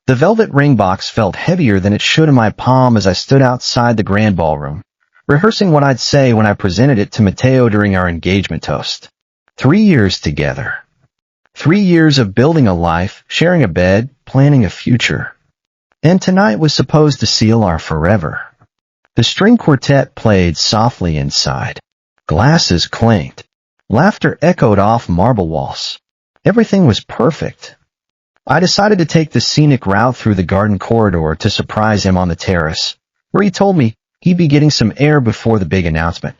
The velvet ring box felt heavier than it should in my palm as I stood outside the grand ballroom, rehearsing what I'd say when I presented it to Matteo during our engagement toast. 3 years together. 3 years of building a life, sharing a bed, planning a future. And tonight was supposed to seal our forever. The string quartet played softly inside. Glasses clinked. Laughter echoed off marble walls. Everything was perfect. I decided to take the scenic route through the garden corridor to surprise him on the terrace, where he told me he'd be getting some air before the big announcement.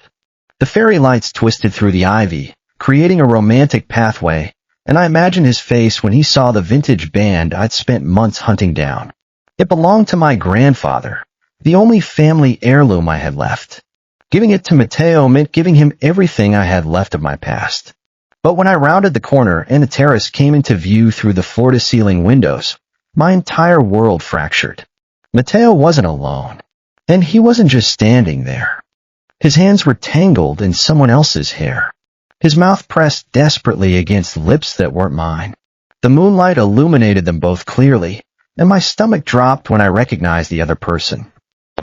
The fairy lights twisted through the ivy, creating a romantic pathway, and I imagined his face when he saw the vintage band I'd spent months hunting down. It belonged to my grandfather, the only family heirloom I had left. Giving it to Matteo meant giving him everything I had left of my past. But when I rounded the corner and the terrace came into view through the floor-to-ceiling windows, my entire world fractured. Matteo wasn't alone, and he wasn't just standing there. His hands were tangled in someone else's hair. His mouth pressed desperately against lips that weren't mine. The moonlight illuminated them both clearly, and my stomach dropped when I recognized the other person.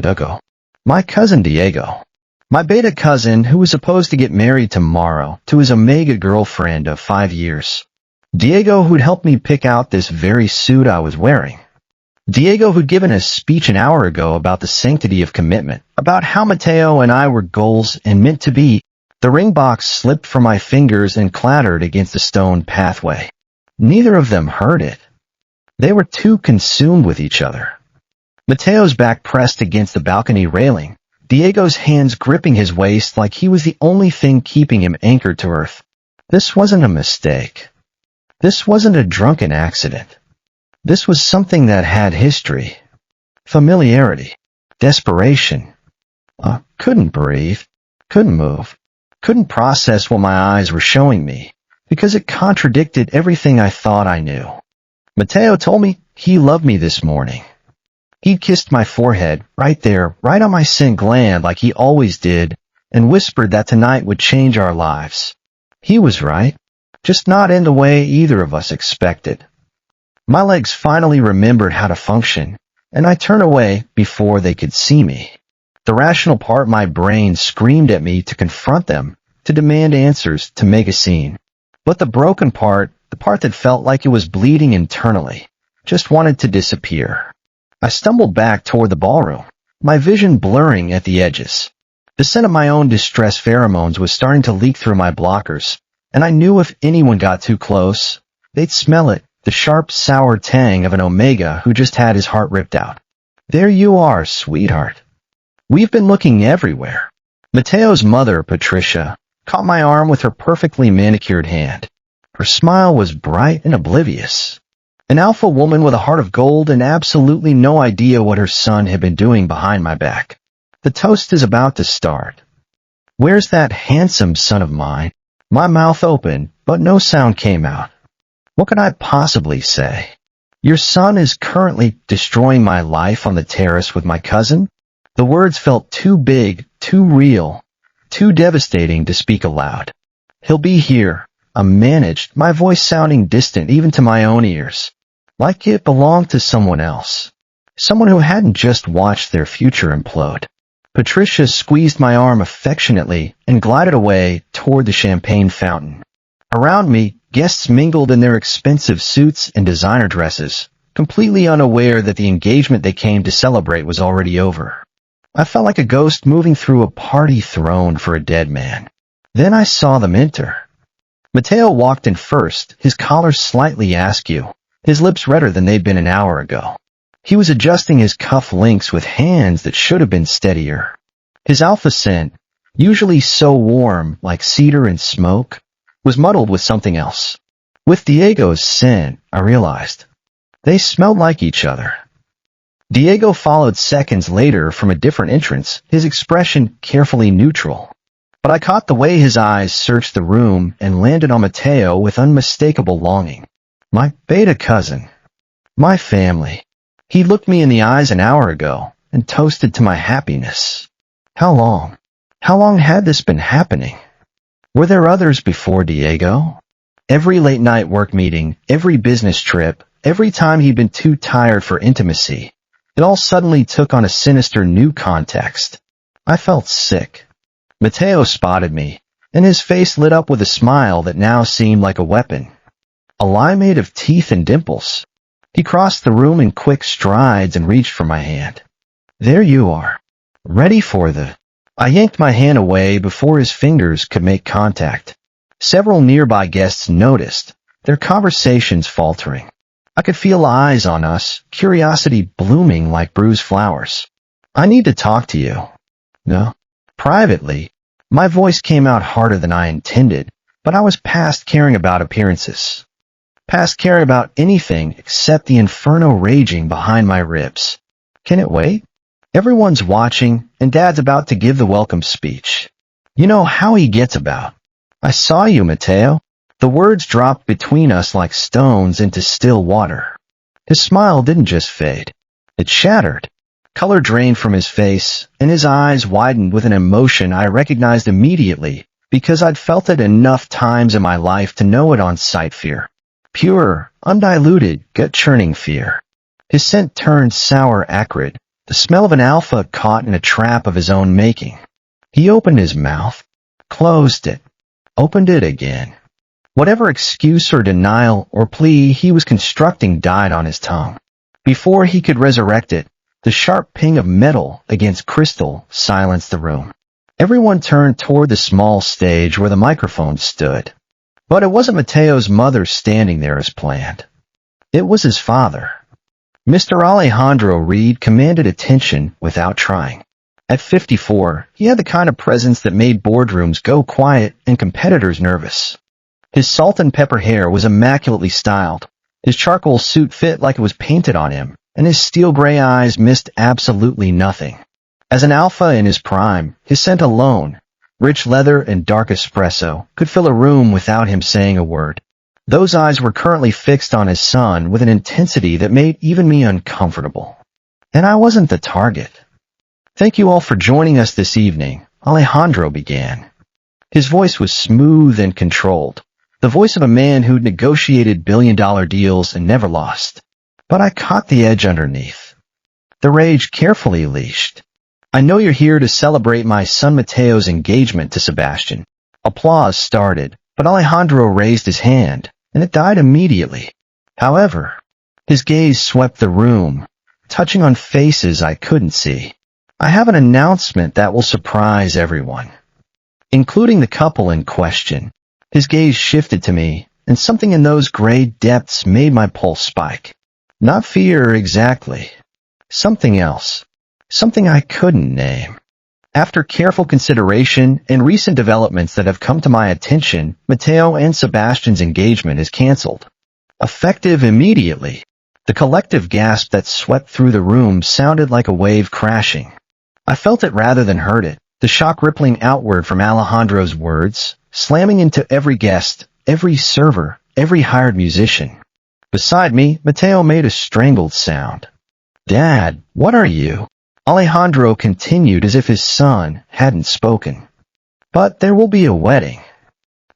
Diego. My cousin Diego. My beta cousin who was supposed to get married tomorrow to his omega girlfriend of 5 years. Diego who'd helped me pick out this very suit I was wearing. Diego who'd given a speech an hour ago about the sanctity of commitment, about how Matteo and I were goals and meant to be. The ring box slipped from my fingers and clattered against the stone pathway. Neither of them heard it. They were too consumed with each other. Matteo's back pressed against the balcony railing, Diego's hands gripping his waist like he was the only thing keeping him anchored to earth. This wasn't a mistake. This wasn't a drunken accident. This was something that had history. Familiarity. Desperation. I couldn't breathe. Couldn't move. Couldn't process what my eyes were showing me, because it contradicted everything I thought I knew. Matteo told me he loved me this morning. He'd kissed my forehead, right there, right on my scent gland like he always did, and whispered that tonight would change our lives. He was right, just not in the way either of us expected. My legs finally remembered how to function, and I turned away before they could see me. The rational part of my brain screamed at me to confront them, to demand answers, to make a scene. But the broken part, the part that felt like it was bleeding internally, just wanted to disappear. I stumbled back toward the ballroom, my vision blurring at the edges. The scent of my own distress pheromones was starting to leak through my blockers, and I knew if anyone got too close, they'd smell it, the sharp, sour tang of an omega who just had his heart ripped out. There you are, sweetheart. We've been looking everywhere. Matteo's mother, Patricia, caught my arm with her perfectly manicured hand. Her smile was bright and oblivious. An alpha woman with a heart of gold and absolutely no idea what her son had been doing behind my back. The toast is about to start. Where's that handsome son of mine? My mouth opened, but no sound came out. What could I possibly say? Your son is currently destroying my life on the terrace with my cousin? The words felt too big, too real, too devastating to speak aloud. He'll be here, unmanaged, my voice sounding distant even to my own ears, like it belonged to someone else, someone who hadn't just watched their future implode. Patricia squeezed my arm affectionately and glided away toward the champagne fountain. Around me, guests mingled in their expensive suits and designer dresses, completely unaware that the engagement they came to celebrate was already over. I felt like a ghost moving through a party thrown for a dead man. Then I saw them enter. Matteo walked in first, his collar slightly askew, his lips redder than they'd been an hour ago. He was adjusting his cuff links with hands that should have been steadier. His alpha scent, usually so warm like cedar and smoke, was muddled with something else. With Diego's scent, I realized, they smelled like each other. Diego followed seconds later from a different entrance, his expression carefully neutral. But I caught the way his eyes searched the room and landed on Matteo with unmistakable longing. My beta cousin. My family. He looked me in the eyes an hour ago and toasted to my happiness. How long? How long had this been happening? Were there others before Diego? Every late-night work meeting, every business trip, every time he'd been too tired for intimacy, it all suddenly took on a sinister new context. I felt sick. Mateo spotted me, and his face lit up with a smile that now seemed like a weapon. A lie made of teeth and dimples. He crossed the room in quick strides and reached for my hand. There you are. Ready for the... I yanked my hand away before his fingers could make contact. Several nearby guests noticed, their conversations faltering. I could feel eyes on us, curiosity blooming like bruised flowers. I need to talk to you. No. Privately, my voice came out harder than I intended, but I was past caring about appearances. Past caring about anything except the inferno raging behind my ribs. Can it wait? Everyone's watching, and Dad's about to give the welcome speech. You know how he gets about. I saw you, Mateo. The words dropped between us like stones into still water. His smile didn't just fade. It shattered. Color drained from his face, and his eyes widened with an emotion I recognized immediately because I'd felt it enough times in my life to know it on sight fear. Pure, undiluted, gut-churning fear. His scent turned sour acrid, the smell of an alpha caught in a trap of his own making. He opened his mouth, closed it, opened it again. Whatever excuse or denial or plea he was constructing died on his tongue. Before he could resurrect it, the sharp ping of metal against crystal silenced the room. Everyone turned toward the small stage where the microphone stood. But it wasn't Mateo's mother standing there as planned. It was his father. Mr. Alejandro Reed commanded attention without trying. At 54, he had the kind of presence that made boardrooms go quiet and competitors nervous. His salt and pepper hair was immaculately styled. His charcoal suit fit like it was painted on him, and his steel gray eyes missed absolutely nothing. As an alpha in his prime, his scent alone, rich leather and dark espresso, could fill a room without him saying a word. Those eyes were currently fixed on his son with an intensity that made even me uncomfortable. And I wasn't the target. Thank you all for joining us this evening, Alejandro began. His voice was smooth and controlled, the voice of a man who'd negotiated billion-dollar deals and never lost. But I caught the edge underneath. The rage carefully leashed. I know you're here to celebrate my son Mateo's engagement to Sebastian. Applause started, but Alejandro raised his hand, and it died immediately. However, his gaze swept the room, touching on faces I couldn't see. I have an announcement that will surprise everyone, including the couple in question. His gaze shifted to me, and something in those gray depths made my pulse spike. Not fear exactly. Something else. Something I couldn't name. After careful consideration and recent developments that have come to my attention, Mateo and Sebastian's engagement is canceled. Effective immediately. The collective gasp that swept through the room sounded like a wave crashing. I felt it rather than heard it, the shock rippling outward from Alejandro's words, slamming into every guest, every server, every hired musician. Beside me, Mateo made a strangled sound. Dad, what are you? Alejandro continued as if his son hadn't spoken. But there will be a wedding.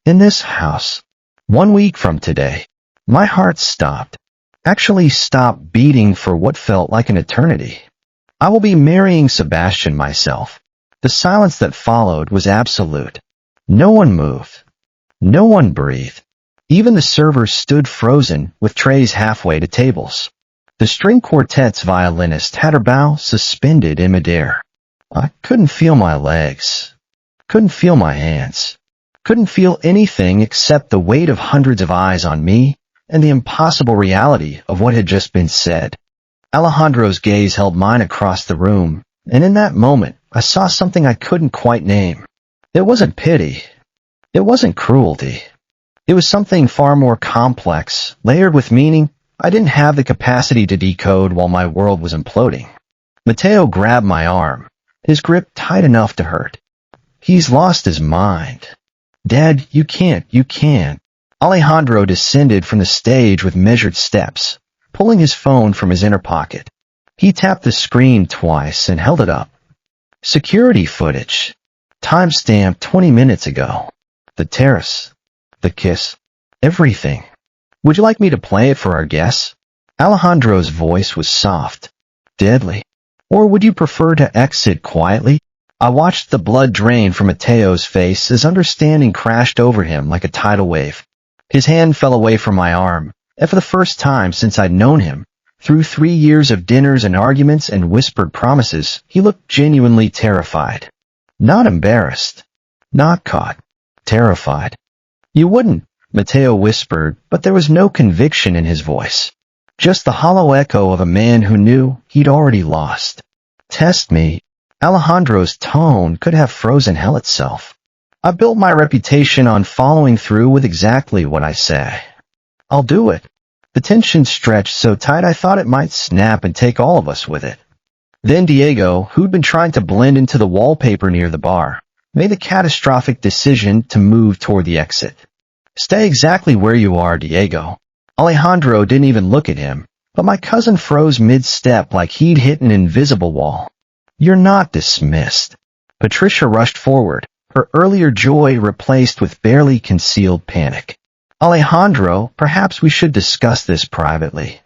In this house. 1 week from today. My heart stopped. Actually stopped beating for what felt like an eternity. I will be marrying Sebastian myself. The silence that followed was absolute. No one moved. No one breathed. Even the servers stood frozen with trays halfway to tables. The string quartet's violinist had her bow suspended in midair. I couldn't feel my legs. Couldn't feel my hands. Couldn't feel anything except the weight of hundreds of eyes on me and the impossible reality of what had just been said. Alejandro's gaze held mine across the room, and in that moment I saw something I couldn't quite name. It wasn't pity. It wasn't cruelty. It was something far more complex, layered with meaning I didn't have the capacity to decode while my world was imploding. Mateo grabbed my arm, his grip tight enough to hurt. He's lost his mind. Dad, you can't. Alejandro descended from the stage with measured steps, pulling his phone from his inner pocket. He tapped the screen twice and held it up. Security footage. Timestamp 20 minutes ago. The terrace. The kiss. Everything. Would you like me to play it for our guests? Alejandro's voice was soft, deadly. Or would you prefer to exit quietly? I watched the blood drain from Mateo's face as understanding crashed over him like a tidal wave. His hand fell away from my arm, and for the first time since I'd known him, through 3 years of dinners and arguments and whispered promises, he looked genuinely terrified. Not embarrassed. Not caught. Terrified. You wouldn't, Mateo whispered, but there was no conviction in his voice. Just the hollow echo of a man who knew he'd already lost. Test me. Alejandro's tone could have frozen hell itself. I built my reputation on following through with exactly what I say. I'll do it. The tension stretched so tight I thought it might snap and take all of us with it. Then Diego, who'd been trying to blend into the wallpaper near the bar, made the catastrophic decision to move toward the exit. Stay exactly where you are, Diego. Alejandro didn't even look at him, but my cousin froze mid-step like he'd hit an invisible wall. You're not dismissed. Patricia rushed forward, her earlier joy replaced with barely concealed panic. Alejandro, perhaps we should discuss this privately.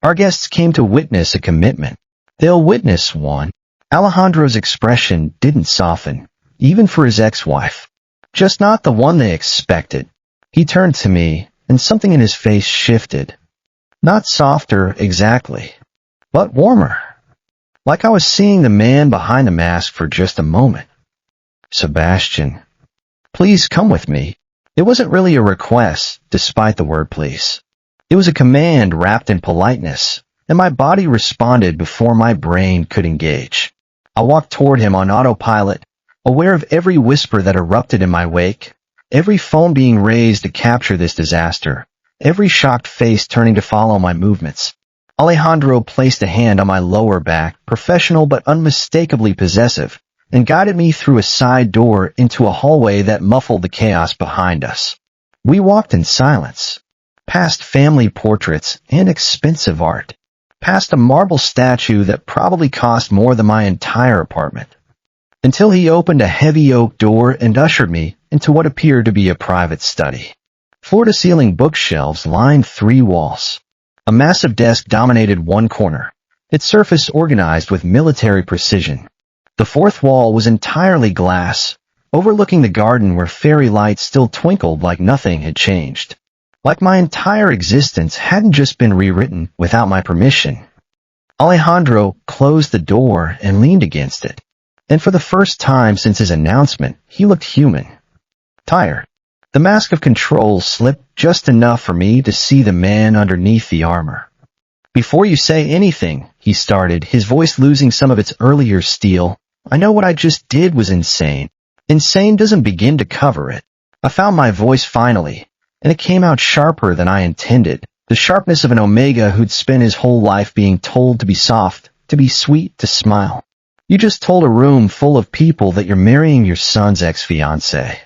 Our guests came to witness a commitment. They'll witness one. Alejandro's expression didn't soften, even for his ex-wife. Just not the one they expected. He turned to me, and something in his face shifted. Not softer exactly, but warmer. Like I was seeing the man behind the mask for just a moment. Sebastian, please come with me. It wasn't really a request, despite the word please. It was a command wrapped in politeness, and my body responded before my brain could engage. I walked toward him on autopilot, aware of every whisper that erupted in my wake, every phone being raised to capture this disaster, every shocked face turning to follow my movements. Alejandro placed a hand on my lower back, professional but unmistakably possessive, and guided me through a side door into a hallway that muffled the chaos behind us. We walked in silence, past family portraits and expensive art, past a marble statue that probably cost more than my entire apartment, until he opened a heavy oak door and ushered me into what appeared to be a private study. Floor-to-ceiling bookshelves lined 3 walls. A massive desk dominated one corner, its surface organized with military precision. The 4th wall was entirely glass, overlooking the garden where fairy lights still twinkled like nothing had changed. Like my entire existence hadn't just been rewritten without my permission. Alejandro closed the door and leaned against it. And for the first time since his announcement, he looked human. Tired. The mask of control slipped just enough for me to see the man underneath the armor. Before you say anything, he started, his voice losing some of its earlier steel, I know what I just did was insane. Insane doesn't begin to cover it. I found my voice finally, and it came out sharper than I intended. The sharpness of an Omega who'd spent his whole life being told to be soft, to be sweet, to smile. You just told a room full of people that you're marrying your son's ex-fiancé.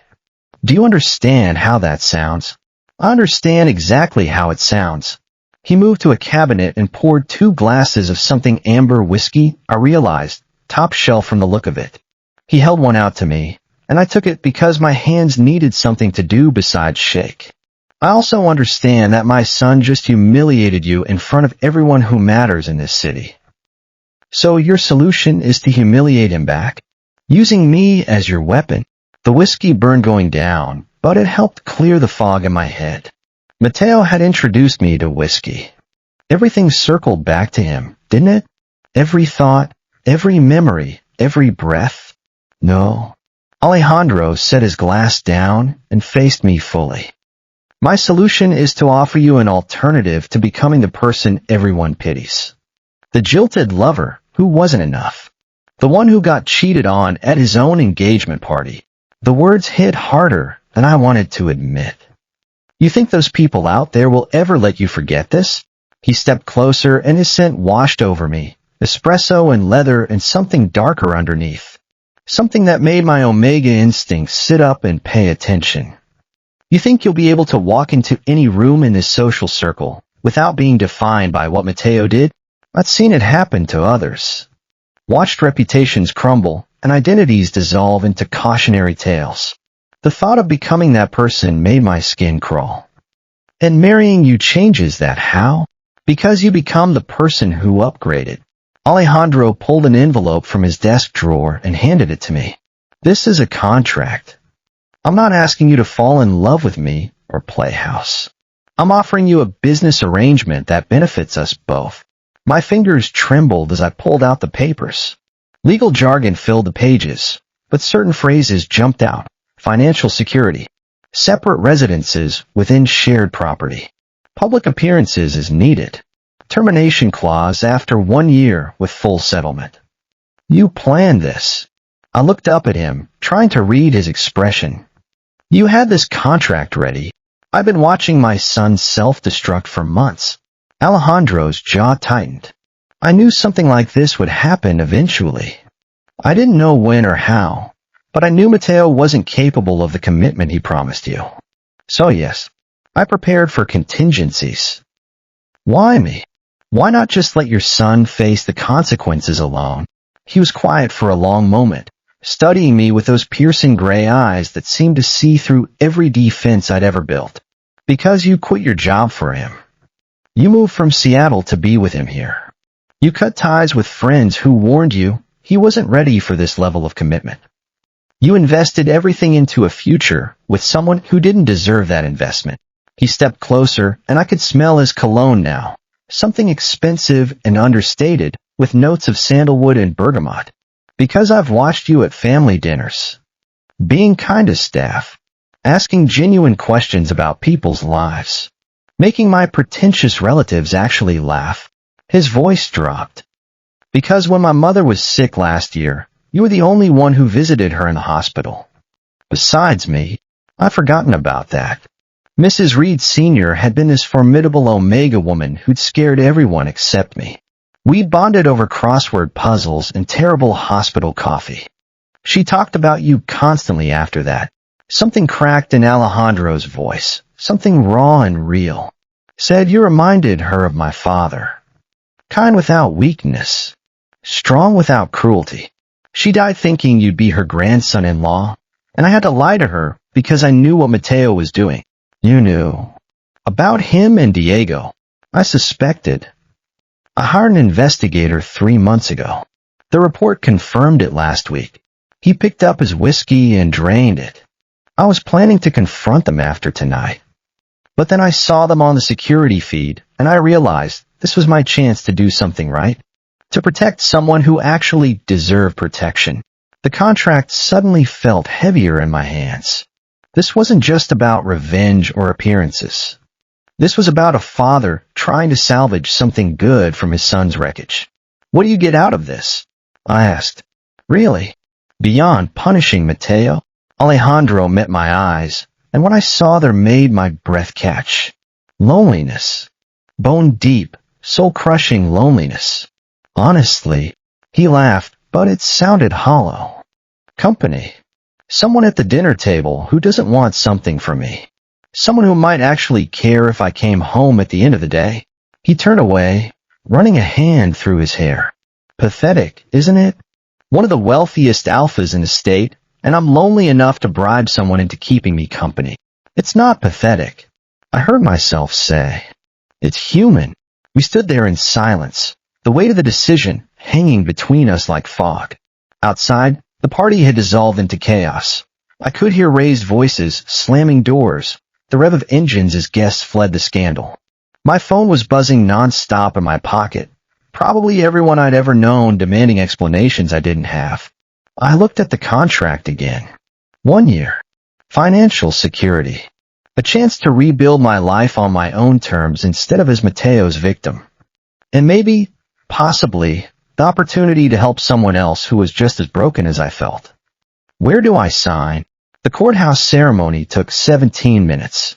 Do you understand how that sounds? I understand exactly how it sounds. He moved to a cabinet and poured 2 glasses of something amber whiskey, I realized, top shelf from the look of it. He held one out to me, and I took it because my hands needed something to do besides shake. I also understand that my son just humiliated you in front of everyone who matters in this city. So your solution is to humiliate him back? Using me as your weapon? The whiskey burned going down, but it helped clear the fog in my head. Mateo had introduced me to whiskey. Everything circled back to him, didn't it? Every thought, every memory, every breath. No. Alejandro set his glass down and faced me fully. My solution is to offer you an alternative to becoming the person everyone pities. The jilted lover who wasn't enough. The one who got cheated on at his own engagement party. The words hit harder than I wanted to admit. You think those people out there will ever let you forget this? He stepped closer and his scent washed over me. Espresso and leather and something darker underneath. Something that made my Omega instincts sit up and pay attention. You think you'll be able to walk into any room in this social circle without being defined by what Mateo did? I've seen it happen to others. Watched reputations crumble and identities dissolve into cautionary tales. The thought of becoming that person made my skin crawl. And marrying you changes that. How? Because you become the person who upgraded. Alejandro pulled an envelope from his desk drawer and handed it to me. This is a contract. I'm not asking you to fall in love with me or play house. I'm offering you a business arrangement that benefits us both. My fingers trembled as I pulled out the papers. Legal jargon filled the pages, but certain phrases jumped out. Financial security. Separate residences within shared property. Public appearances as needed. Termination clause after 1 year with full settlement. You planned this. I looked up at him, trying to read his expression. You had this contract ready. I've been watching my son self-destruct for months. Alejandro's jaw tightened. I knew something like this would happen eventually. I didn't know when or how, but I knew Mateo wasn't capable of the commitment he promised you. So yes, I prepared for contingencies. Why me? Why not just let your son face the consequences alone? He was quiet for a long moment, studying me with those piercing gray eyes that seemed to see through every defense I'd ever built. Because you quit your job for him. You moved from Seattle to be with him here. You cut ties with friends who warned you he wasn't ready for this level of commitment. You invested everything into a future with someone who didn't deserve that investment. He stepped closer, and I could smell his cologne now. Something expensive and understated, with notes of sandalwood and bergamot. Because I've watched you at family dinners. Being kind to staff. Asking genuine questions about people's lives. Making my pretentious relatives actually laugh. His voice dropped. Because when my mother was sick last year, you were the only one who visited her in the hospital. Besides me, I've forgotten about that. Mrs. Reed Sr. had been this formidable Omega woman who'd scared everyone except me. We bonded over crossword puzzles and terrible hospital coffee. She talked about you constantly after that. Something cracked in Alejandro's voice, something raw and real. Said you reminded her of my father. Kind without weakness. Strong without cruelty. She died thinking you'd be her grandson-in-law, and I had to lie to her because I knew what Mateo was doing. You knew. About him and Diego. I suspected. I hired an investigator 3 months ago. The report confirmed it last week. He picked up his whiskey and drained it. I was planning to confront them after tonight. But then I saw them on the security feed, and I realized this was my chance to do something right. To protect someone who actually deserved protection. The contract suddenly felt heavier in my hands. This wasn't just about revenge or appearances. This was about a father trying to salvage something good from his son's wreckage. What do you get out of this? I asked. Really? Beyond punishing Mateo? Alejandro met my eyes, and what I saw there made my breath catch. Loneliness. Bone-deep, soul-crushing loneliness. Honestly, he laughed, but it sounded hollow. Company. Someone at the dinner table who doesn't want something from me. Someone who might actually care if I came home at the end of the day. He turned away, running a hand through his hair. Pathetic, isn't it? One of the wealthiest alphas in the state, and I'm lonely enough to bribe someone into keeping me company. It's not pathetic. I heard myself say. It's human. We stood there in silence, the weight of the decision hanging between us like fog. Outside, the party had dissolved into chaos. I could hear raised voices, slamming doors, the rev of engines as guests fled the scandal. My phone was buzzing non-stop in my pocket, probably everyone I'd ever known demanding explanations I didn't have. I looked at the contract again. 1 year. Financial security. A chance to rebuild my life on my own terms instead of as Mateo's victim. And maybe, possibly, the opportunity to help someone else who was just as broken as I felt. Where do I sign? The courthouse ceremony took 17 minutes.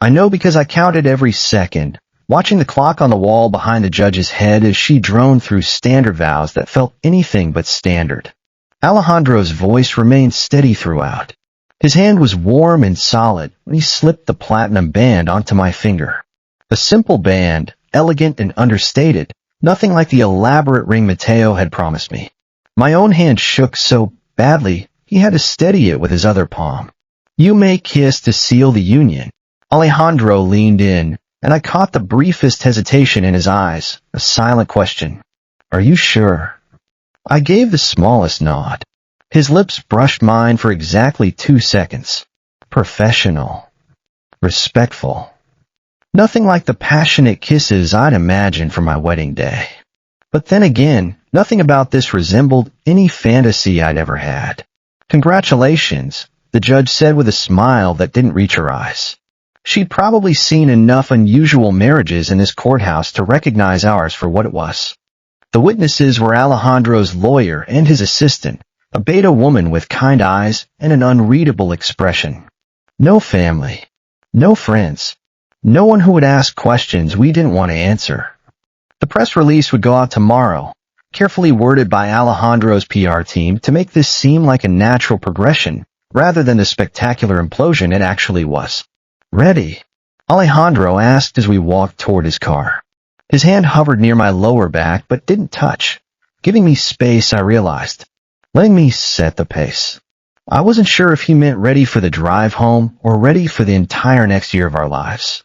I know because I counted every second, watching the clock on the wall behind the judge's head as she droned through standard vows that felt anything but standard. Alejandro's voice remained steady throughout. His hand was warm and solid when he slipped the platinum band onto my finger. A simple band, elegant and understated, nothing like the elaborate ring Mateo had promised me. My own hand shook so badly, he had to steady it with his other palm. You may kiss to seal the union. Alejandro leaned in, and I caught the briefest hesitation in his eyes, a silent question. Are you sure? I gave the smallest nod. His lips brushed mine for exactly 2 seconds. Professional. Respectful. Nothing like the passionate kisses I'd imagined for my wedding day. But then again, nothing about this resembled any fantasy I'd ever had. Congratulations, the judge said with a smile that didn't reach her eyes. She'd probably seen enough unusual marriages in this courthouse to recognize ours for what it was. The witnesses were Alejandro's lawyer and his assistant, a beta woman with kind eyes and an unreadable expression. No family. No friends. No one who would ask questions we didn't want to answer. The press release would go out tomorrow, carefully worded by Alejandro's PR team to make this seem like a natural progression, rather than the spectacular implosion it actually was. Ready? Alejandro asked as we walked toward his car. His hand hovered near my lower back but didn't touch, giving me space, I realized, letting me set the pace. I wasn't sure if he meant ready for the drive home or ready for the entire next year of our lives.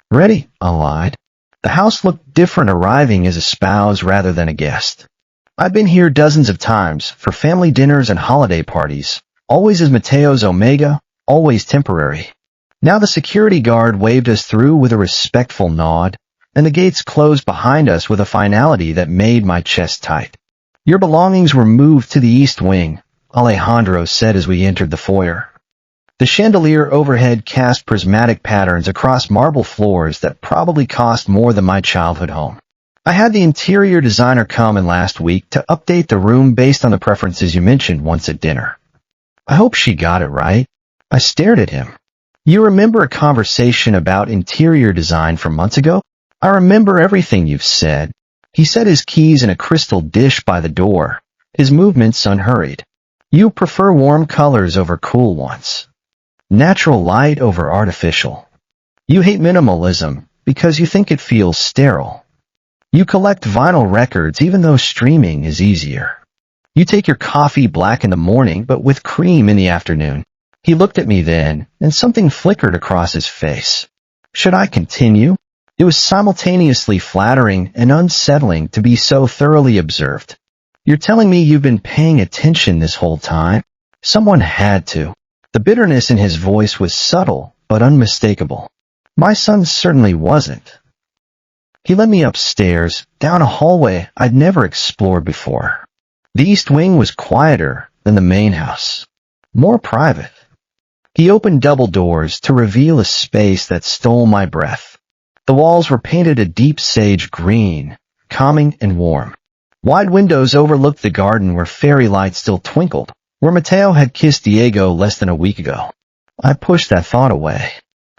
Ready, I lied. The house looked different arriving as a spouse rather than a guest. I'd been here dozens of times for family dinners and holiday parties, always as Mateo's Omega, always temporary. Now the security guard waved us through with a respectful nod, and the gates closed behind us with a finality that made my chest tight. Your belongings were moved to the east wing, Alejandro said as we entered the foyer. The chandelier overhead cast prismatic patterns across marble floors that probably cost more than my childhood home. I had the interior designer come in last week to update the room based on the preferences you mentioned once at dinner. I hope she got it right. I stared at him. You remember a conversation about interior design from months ago? I remember everything you've said. He set his keys in a crystal dish by the door, his movements unhurried. You prefer warm colors over cool ones. Natural light over artificial. You hate minimalism because you think it feels sterile. You collect vinyl records even though streaming is easier. You take your coffee black in the morning but with cream in the afternoon. He looked at me then, and something flickered across his face. Should I continue? It was simultaneously flattering and unsettling to be so thoroughly observed. You're telling me you've been paying attention this whole time? Someone had to. The bitterness in his voice was subtle but unmistakable. My son certainly wasn't. He led me upstairs, down a hallway I'd never explored before. The east wing was quieter than the main house, more private. He opened double doors to reveal a space that stole my breath. The walls were painted a deep sage green, calming and warm. Wide windows overlooked the garden where fairy lights still twinkled, where Mateo had kissed Diego less than a week ago. I pushed that thought away.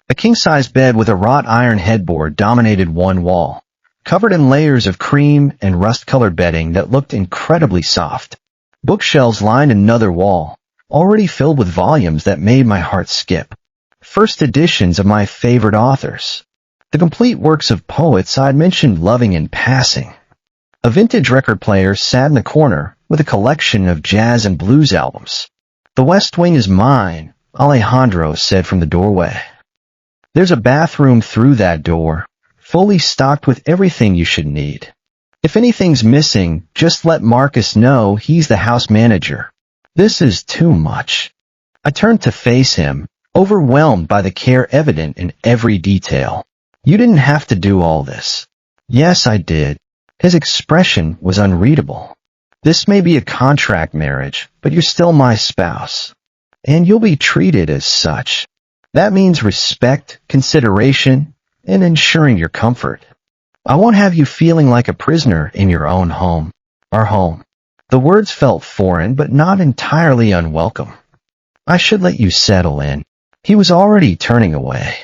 A king-size bed with a wrought iron headboard dominated one wall, covered in layers of cream and rust-colored bedding that looked incredibly soft. Bookshelves lined another wall, already filled with volumes that made my heart skip. First editions of my favorite authors. The complete works of poets I'd mentioned loving in passing. A vintage record player sat in the corner with a collection of jazz and blues albums. The West Wing is mine, Alejandro said from the doorway. There's a bathroom through that door, fully stocked with everything you should need. If anything's missing, just let Marcus know. He's the house manager. This is too much. I turned to face him, overwhelmed by the care evident in every detail. You didn't have to do all this. Yes, I did. His expression was unreadable. This may be a contract marriage, but you're still my spouse. And you'll be treated as such. That means respect, consideration, and ensuring your comfort. I won't have you feeling like a prisoner in your own home. Our home. The words felt foreign, but not entirely unwelcome. I should let you settle in. He was already turning away.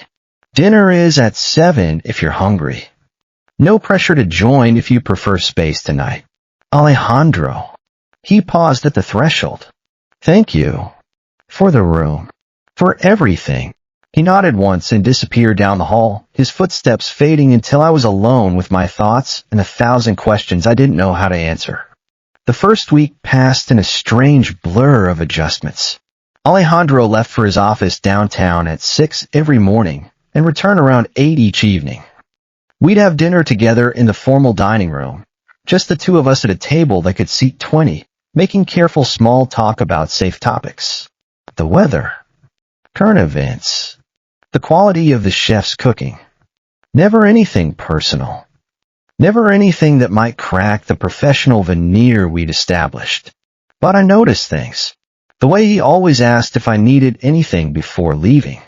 Dinner is at 7 if you're hungry. No pressure to join if you prefer space tonight. Alejandro. He paused at the threshold. Thank you. For the room. For everything. He nodded once and disappeared down the hall, his footsteps fading until I was alone with my thoughts and 1,000 questions I didn't know how to answer. The first week passed in a strange blur of adjustments. Alejandro left for his office downtown at 6 every morning and returned around 8 each evening. We'd have dinner together in the formal dining room, just the two of us at a table that could seat 20, making careful small talk about safe topics. The weather, current events, the quality of the chef's cooking. Never anything personal. Never anything that might crack the professional veneer we'd established. But I noticed things. The way he always asked if I needed anything before leaving.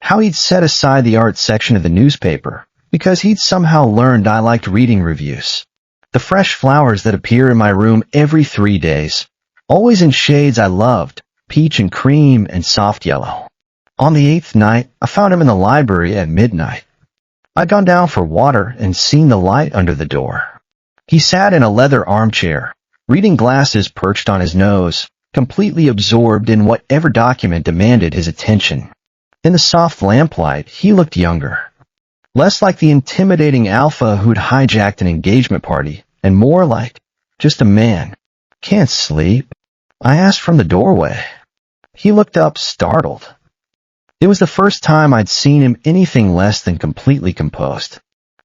How he'd set aside the art section of the newspaper because he'd somehow learned I liked reading reviews. The fresh flowers that appear in my room every 3 days, always in shades I loved, peach and cream and soft yellow. On the 8th night, I found him in the library at midnight. I'd gone down for water and seen the light under the door. He sat in a leather armchair, reading glasses perched on his nose, completely absorbed in whatever document demanded his attention. In the soft lamplight, he looked younger. Less like the intimidating alpha who'd hijacked an engagement party, and more like just a man. "Can't sleep?" I asked from the doorway. He looked up, startled. It was the first time I'd seen him anything less than completely composed.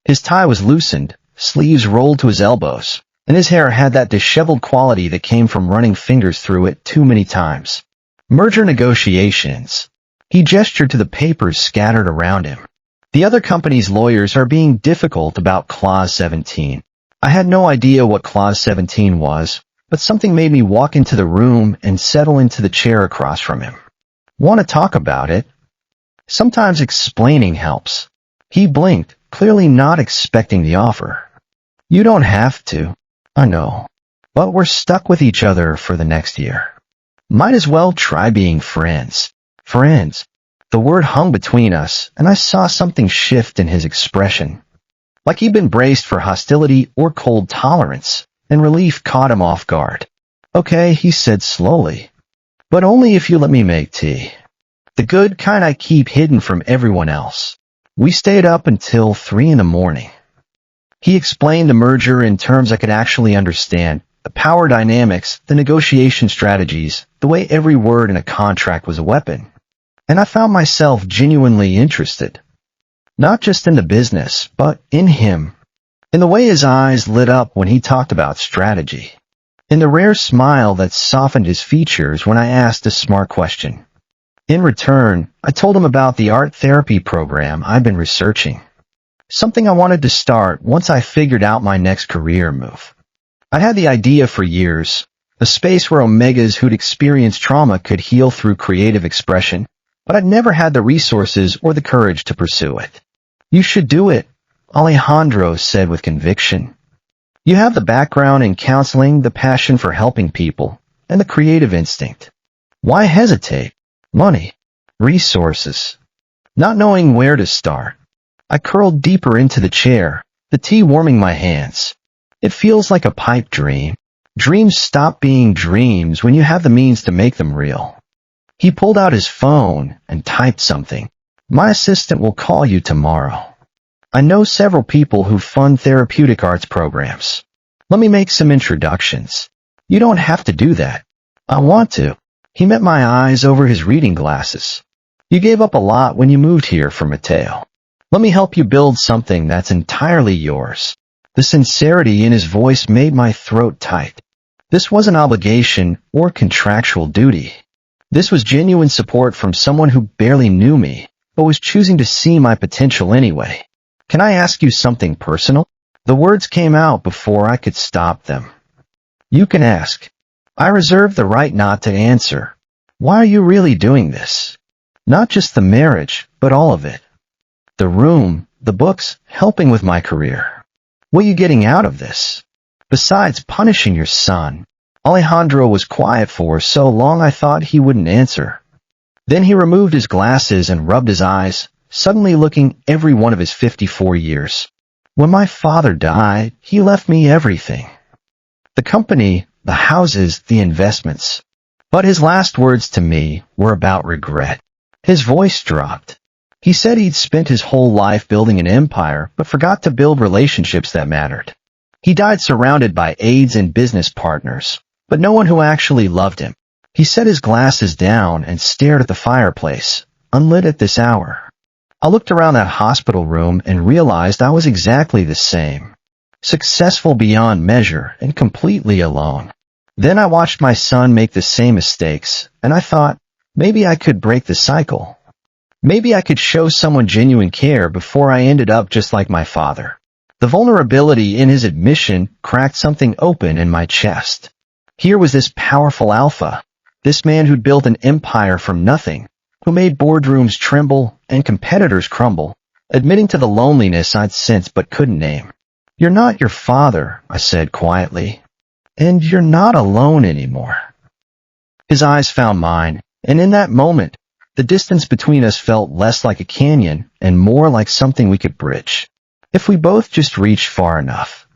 His tie was loosened, sleeves rolled to his elbows, and his hair had that disheveled quality that came from running fingers through it too many times. "Merger negotiations." He gestured to the papers scattered around him. "The other company's lawyers are being difficult about Clause 17. I had no idea what Clause 17 was, but something made me walk into the room and settle into the chair across from him. "Want to talk about it?" Sometimes explaining helps. He blinked, clearly not expecting the offer. "You don't have to. I know. But we're stuck with each other for the next year. Might as well try being friends." Friends. The word hung between us, and I saw something shift in his expression. Like he'd been braced for hostility or cold tolerance, and relief caught him off guard. "Okay," he said slowly. "But only if you let me make tea. The good kind I keep hidden from everyone else." We stayed up until 3 in the morning. He explained the merger in terms I could actually understand, the power dynamics, the negotiation strategies, the way every word in a contract was a weapon. And I found myself genuinely interested. Not just in the business, but in him. In the way his eyes lit up when he talked about strategy. In the rare smile that softened his features when I asked a smart question. In return, I told him about the art therapy program I'd been researching. Something I wanted to start once I figured out my next career move. I'd had the idea for years, a space where omegas who'd experienced trauma could heal through creative expression, but I'd never had the resources or the courage to pursue it. "You should do it," Alejandro said with conviction. "You have the background in counseling, the passion for helping people, and the creative instinct. Why hesitate? Money, resources." Not knowing where to start, I curled deeper into the chair, the tea warming my hands. It feels like a pipe dream. Dreams stop being dreams when you have the means to make them real. He pulled out his phone and typed something. "My assistant will call you tomorrow. I know several people who fund therapeutic arts programs. Let me make some introductions. You don't have to do that." "I want to." He met my eyes over his reading glasses. "You gave up a lot when you moved here for Mateo. Let me help you build something that's entirely yours." The sincerity in his voice made my throat tight. This wasn't obligation or contractual duty. This was genuine support from someone who barely knew me, but was choosing to see my potential anyway. "Can I ask you something personal?" The words came out before I could stop them. "You can ask. I reserve the right not to answer. Why are you really doing this? Not just the marriage, but all of it. The room, the books, helping with my career. What are you getting out of this? Besides punishing your son?" Alejandro was quiet for so long I thought he wouldn't answer. Then he removed his glasses and rubbed his eyes, suddenly looking every one of his 54 years. "When my father died, he left me everything. The company, the houses, the investments." But his last words to me were about regret. His voice dropped. He said he'd spent his whole life building an empire, but forgot to build relationships that mattered. He died surrounded by aides and business partners, but no one who actually loved him. He set his glasses down and stared at the fireplace, unlit at this hour. I looked around that hospital room and realized I was exactly the same. Successful beyond measure and completely alone. Then I watched my son make the same mistakes, and I thought, maybe I could break the cycle. Maybe I could show someone genuine care before I ended up just like my father. The vulnerability in his admission cracked something open in my chest. Here was this powerful alpha, this man who'd built an empire from nothing, who made boardrooms tremble and competitors crumble, admitting to the loneliness I'd sensed but couldn't name. "You're not your father," I said quietly, "and you're not alone anymore." His eyes found mine, and in that moment, the distance between us felt less like a canyon and more like something we could bridge, if we both just reached far enough.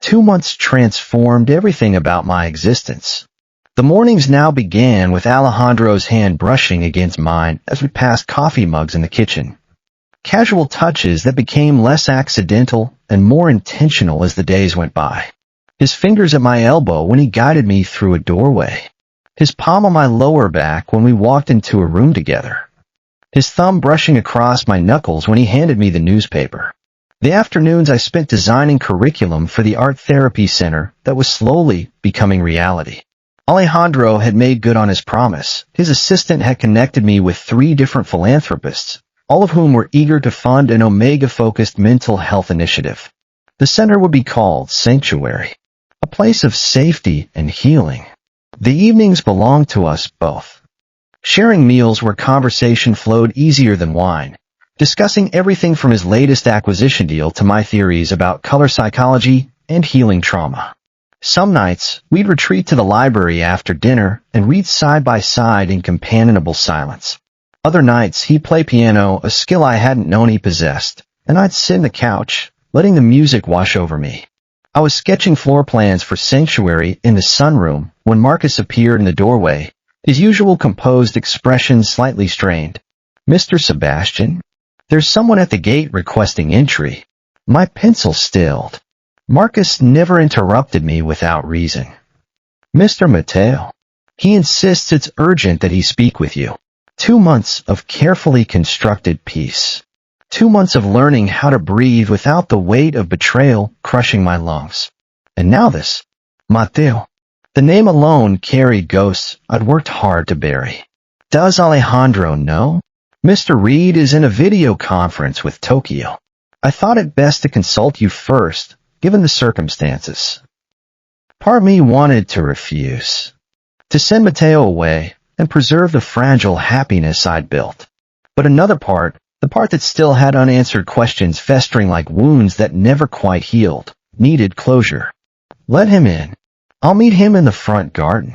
2 months transformed everything about my existence. The mornings now began with Alejandro's hand brushing against mine as we passed coffee mugs in the kitchen. Casual touches that became less accidental and more intentional as the days went by. His fingers at my elbow when he guided me through a doorway. His palm on my lower back when we walked into a room together. His thumb brushing across my knuckles when he handed me the newspaper. The afternoons I spent designing curriculum for the art therapy center that was slowly becoming reality. Alejandro had made good on his promise. His assistant had connected me with 3 different philanthropists, all of whom were eager to fund an Omega-focused mental health initiative. The center would be called Sanctuary, a place of safety and healing. The evenings belonged to us both. Sharing meals where conversation flowed easier than wine, discussing everything from his latest acquisition deal to my theories about color psychology and healing trauma. Some nights, we'd retreat to the library after dinner and read side by side in companionable silence. Other nights, he'd play piano, a skill I hadn't known he possessed, and I'd sit on the couch, letting the music wash over me. I was sketching floor plans for Sanctuary in the sunroom when Marcus appeared in the doorway, his usual composed expression slightly strained. "Mr. Sebastian? There's someone at the gate requesting entry." My pencil stilled. Marcus never interrupted me without reason. "Mr. Mateo. He insists it's urgent that he speak with you." 2 months of carefully constructed peace. 2 months of learning how to breathe without the weight of betrayal crushing my lungs. And now this. Mateo. The name alone carried ghosts I'd worked hard to bury. Does Alejandro know? Mr. Reed is in a video conference with Tokyo. I thought it best to consult you first, given the circumstances. Part of me wanted to refuse. To send Mateo away and preserve the fragile happiness I'd built. But another part, the part that still had unanswered questions festering like wounds that never quite healed, needed closure. "Let him in. I'll meet him in the front garden."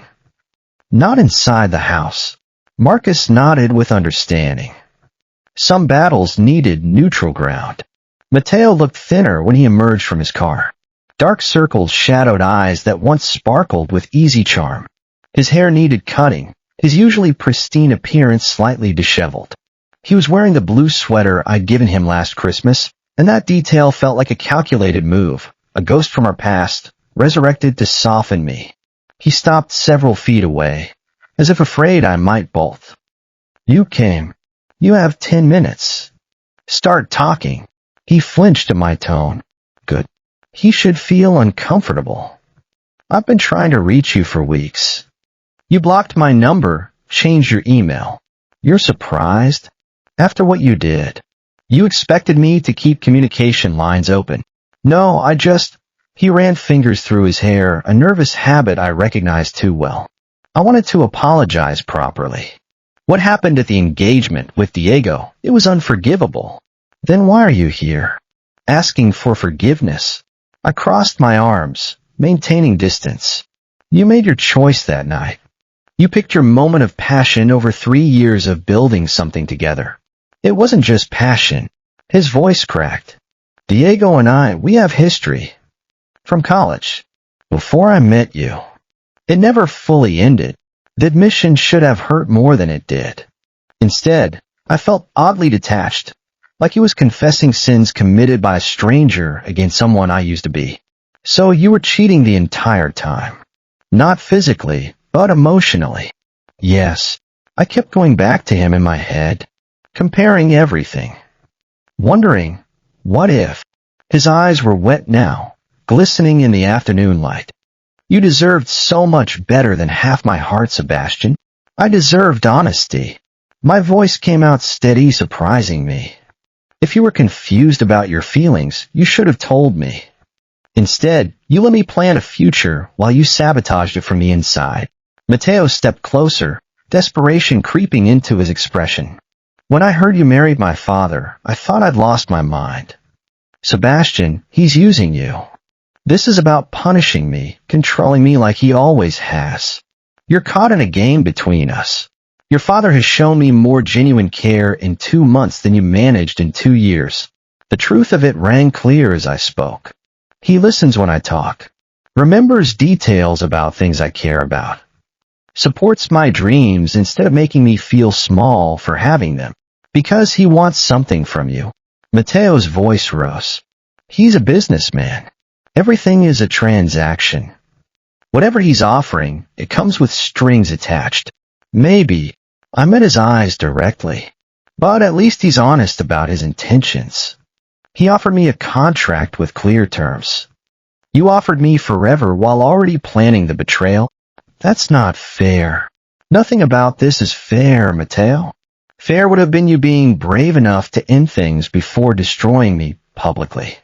"Not inside the house." Marcus nodded with understanding. Some battles needed neutral ground. Mateo looked thinner when he emerged from his car. Dark circles shadowed eyes that once sparkled with easy charm. His hair needed cutting, his usually pristine appearance slightly disheveled. He was wearing the blue sweater I'd given him last Christmas, and that detail felt like a calculated move, a ghost from our past, resurrected to soften me. He stopped several feet away, as if afraid I might bolt. "You came. You have 10 minutes. Start talking." He flinched at my tone. "Good. He should feel uncomfortable. I've been trying to reach you for weeks. You blocked my number, changed your email. You're surprised? After what you did. You expected me to keep communication lines open." "No, I just—" He ran fingers through his hair, a nervous habit I recognized too well. "I wanted to apologize properly. What happened at the engagement with Diego, it was unforgivable. Then why are you here? Asking for forgiveness?" I crossed my arms, maintaining distance. "You made your choice that night. You picked your moment of passion over 3 years of building something together. It wasn't just passion." His voice cracked. "Diego and I, we have history. From college. Before I met you. It never fully ended. The admission should have hurt more than it did. Instead, I felt oddly detached, like he was confessing sins committed by a stranger against someone I used to be. So you were cheating the entire time. Not physically, but emotionally." Yes. I kept going back to him in my head, comparing everything. wondering, what if? His eyes were wet now, glistening in the afternoon light. You deserved so much better than half my heart, Sebastian. I deserved honesty. My voice came out steady, surprising me. If you were confused about your feelings, you should have told me. Instead, you let me plan a future while you sabotaged it from the inside. Matteo stepped closer, desperation creeping into his expression. When I heard you married my father, I thought I'd lost my mind. Sebastian, he's using you. This is about punishing me, controlling me like he always has. You're caught in a game between us. Your father has shown me more genuine care in 2 months than you managed in 2 years. The truth of it rang clear as I spoke. He listens when I talk, remembers details about things I care about, supports my dreams instead of making me feel small for having them, because he wants something from you. Matteo's voice rose. He's a businessman. Everything is a transaction. Whatever he's offering, it comes with strings attached. Maybe. I met his eyes directly. But at least he's honest about his intentions. He offered me a contract with clear terms. You offered me forever while already planning the betrayal? That's not fair. Nothing about this is fair, Matteo. Fair would have been you being brave enough to end things before destroying me publicly.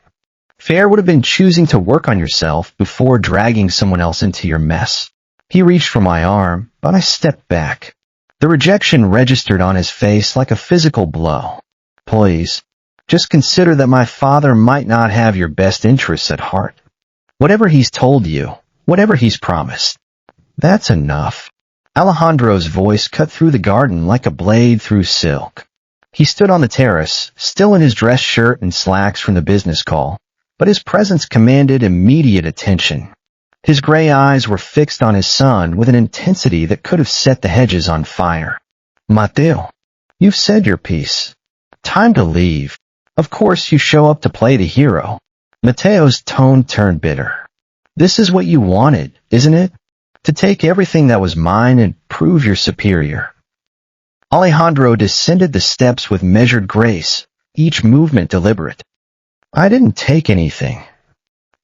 Fair would have been choosing to work on yourself before dragging someone else into your mess. He reached for my arm, but I stepped back. The rejection registered on his face like a physical blow. Please, just consider that my father might not have your best interests at heart. Whatever he's told you, whatever he's promised, that's enough. Alejandro's voice cut through the garden like a blade through silk. He stood on the terrace, still in his dress shirt and slacks from the business call, but his presence commanded immediate attention. His gray eyes were fixed on his son with an intensity that could have set the hedges on fire. Matteo, you've said your piece. Time to leave. Of course you show up to play the hero. Matteo's tone turned bitter. This is what you wanted, isn't it? To take everything that was mine and prove you're superior. Alejandro descended the steps with measured grace, each movement deliberate. I didn't take anything.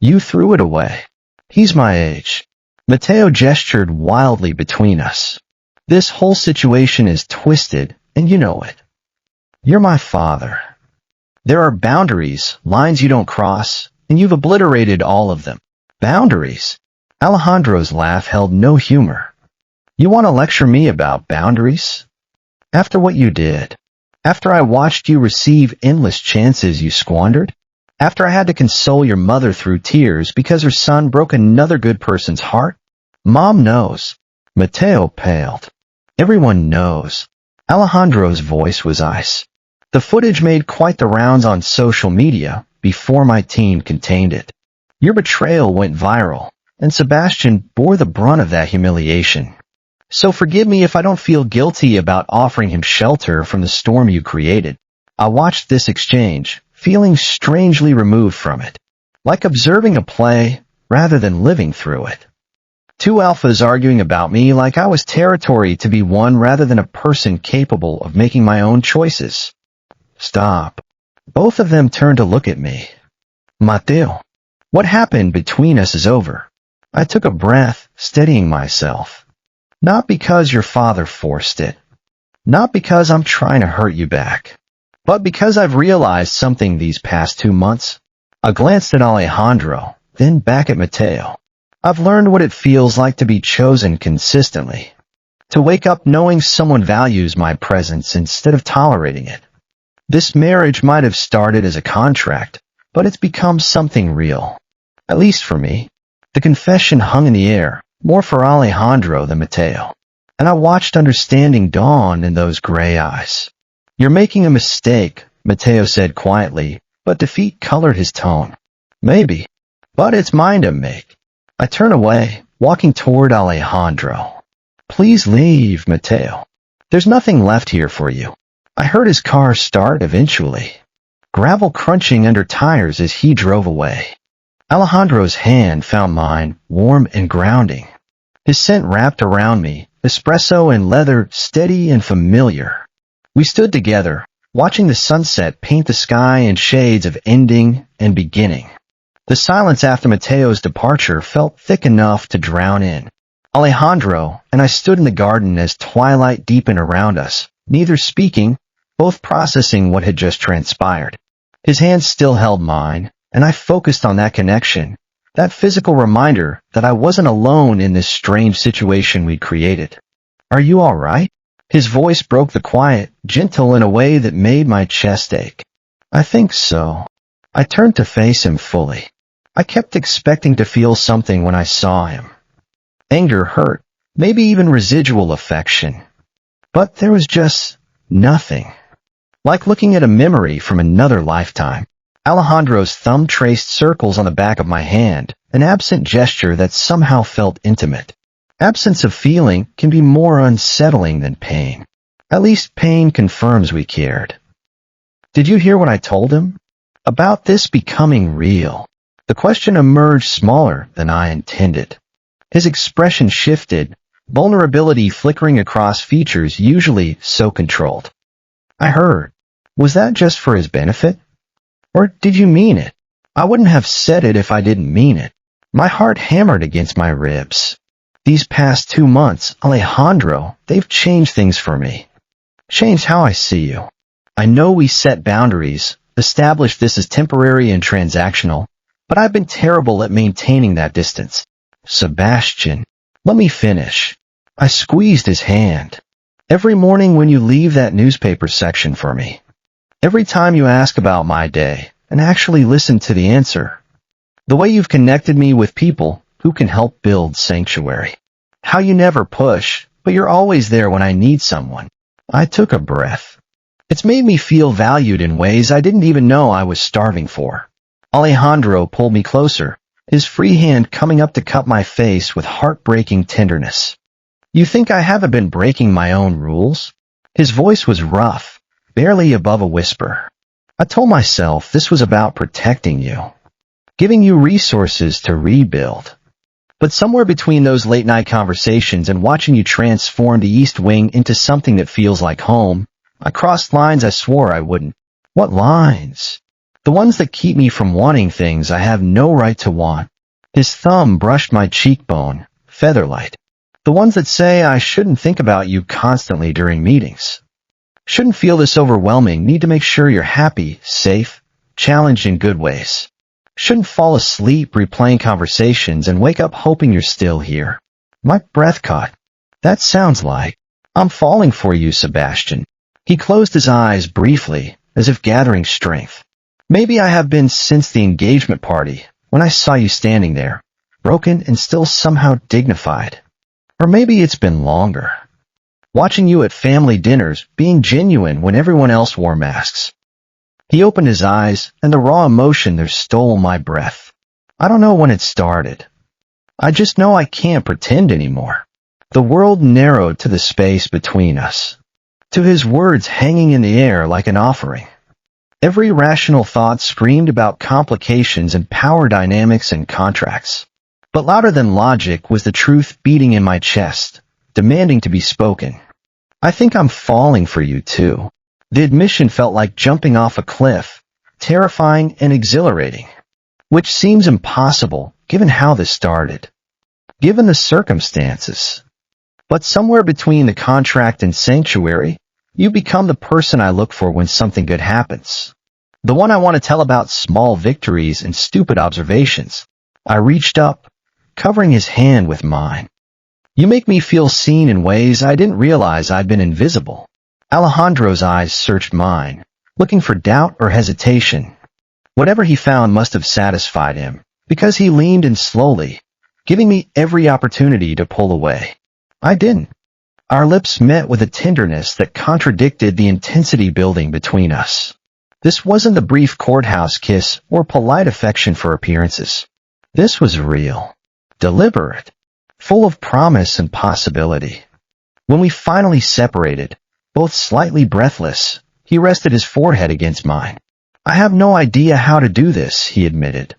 You threw it away. He's my age. Matteo gestured wildly between us. This whole situation is twisted, and you know it. You're my father. There are boundaries, lines you don't cross, and you've obliterated all of them. Boundaries? Alejandro's laugh held no humor. You want to lecture me about boundaries? After what you did? After I watched you receive endless chances you squandered? After I had to console your mother through tears because her son broke another good person's heart? Mom knows. Matteo paled. Everyone knows. Alejandro's voice was ice. The footage made quite the rounds on social media before my team contained it. Your betrayal went viral, and Sebastian bore the brunt of that humiliation. So forgive me if I don't feel guilty about offering him shelter from the storm you created. I watched this exchange, feeling strangely removed from it, like observing a play rather than living through it. Two alphas arguing about me like I was territory to be won rather than a person capable of making my own choices. Stop. Both of them turned to look at me. Matteo, what happened between us is over. I took a breath, steadying myself. Not because your father forced it. Not because I'm trying to hurt you back. But because I've realized something these past 2 months. I glanced at Alejandro, then back at Matteo. I've learned what it feels like to be chosen consistently. To wake up knowing someone values my presence instead of tolerating it. This marriage might have started as a contract, but it's become something real. At least for me. The confession hung in the air, more for Alejandro than Matteo. And I watched understanding dawn in those gray eyes. You're making a mistake, Matteo said quietly, but defeat colored his tone. Maybe, but it's mine to make. I turn away, walking toward Alejandro. Please leave, Matteo. There's nothing left here for you. I heard his car start eventually. Gravel crunching under tires as he drove away. Alejandro's hand found mine, warm and grounding. His scent wrapped around me, espresso and leather steady and familiar. We stood together, watching the sunset paint the sky in shades of ending and beginning. The silence after Mateo's departure felt thick enough to drown in. Alejandro and I stood in the garden as twilight deepened around us, neither speaking, both processing what had just transpired. His hand still held mine, and I focused on that connection, that physical reminder that I wasn't alone in this strange situation we'd created. "Are you all right?" His voice broke the quiet, gentle in a way that made my chest ache. "I think so." I turned to face him fully. I kept expecting to feel something when I saw him. Anger, hurt, maybe even residual affection. But there was just nothing. Like looking at a memory from another lifetime. Alejandro's thumb traced circles on the back of my hand, an absent gesture that somehow felt intimate. Absence of feeling can be more unsettling than pain. At least pain confirms we cared. "Did you hear what I told him? About this becoming real." The question emerged smaller than I intended. His expression shifted, vulnerability flickering across features usually so controlled. "I heard. Was that just for his benefit? Or did you mean it?" I wouldn't have said it if I didn't mean it. My heart hammered against my ribs. These past 2 months, Alejandro, they've changed things for me. Changed how I see you. I know we set boundaries, established this as temporary and transactional, but I've been terrible at maintaining that distance. "Sebastian, let me finish." I squeezed his hand. "Every morning when you leave that newspaper section for me, every time you ask about my day and actually listen to the answer, the way you've connected me with people who can help build sanctuary. How you never push, but you're always there when I need someone." I took a breath. It's made me feel valued in ways I didn't even know I was starving for. Alejandro pulled me closer, his free hand coming up to cup my face with heartbreaking tenderness. "You think I haven't been breaking my own rules?" His voice was rough, barely above a whisper. "I told myself this was about protecting you, giving you resources to rebuild. But somewhere between those late-night conversations and watching you transform the East Wing into something that feels like home, I crossed lines I swore I wouldn't." "What lines?" "The ones that keep me from wanting things I have no right to want." His thumb brushed my cheekbone, featherlight. "The ones that say I shouldn't think about you constantly during meetings. Shouldn't feel this overwhelming, need to make sure you're happy, safe, challenged in good ways. Shouldn't fall asleep replaying conversations and wake up hoping you're still here." My breath caught. "That sounds like I'm falling for you, Sebastian." He closed his eyes briefly, as if gathering strength. "Maybe I have been since the engagement party, when I saw you standing there, broken and still somehow dignified. Or maybe it's been longer. Watching you at family dinners, being genuine when everyone else wore masks." He opened his eyes, and the raw emotion there stole my breath. "I don't know when it started. I just know I can't pretend anymore." The world narrowed to the space between us, to his words hanging in the air like an offering. Every rational thought screamed about complications and power dynamics and contracts. But louder than logic was the truth beating in my chest, demanding to be spoken. "I think I'm falling for you too." The admission felt like jumping off a cliff, terrifying and exhilarating. Which seems impossible, given how this started. Given the circumstances. But somewhere between the contract and sanctuary, you become the person I look for when something good happens. The one I want to tell about small victories and stupid observations. I reached up, covering his hand with mine. "You make me feel seen in ways I didn't realize I'd been invisible." Alejandro's eyes searched mine, looking for doubt or hesitation. Whatever he found must have satisfied him, because he leaned in slowly, giving me every opportunity to pull away. I didn't. Our lips met with a tenderness that contradicted the intensity building between us. This wasn't the brief courthouse kiss or polite affection for appearances. This was real, deliberate, full of promise and possibility. When we finally separated, both slightly breathless, he rested his forehead against mine. "I have no idea how to do this," he admitted.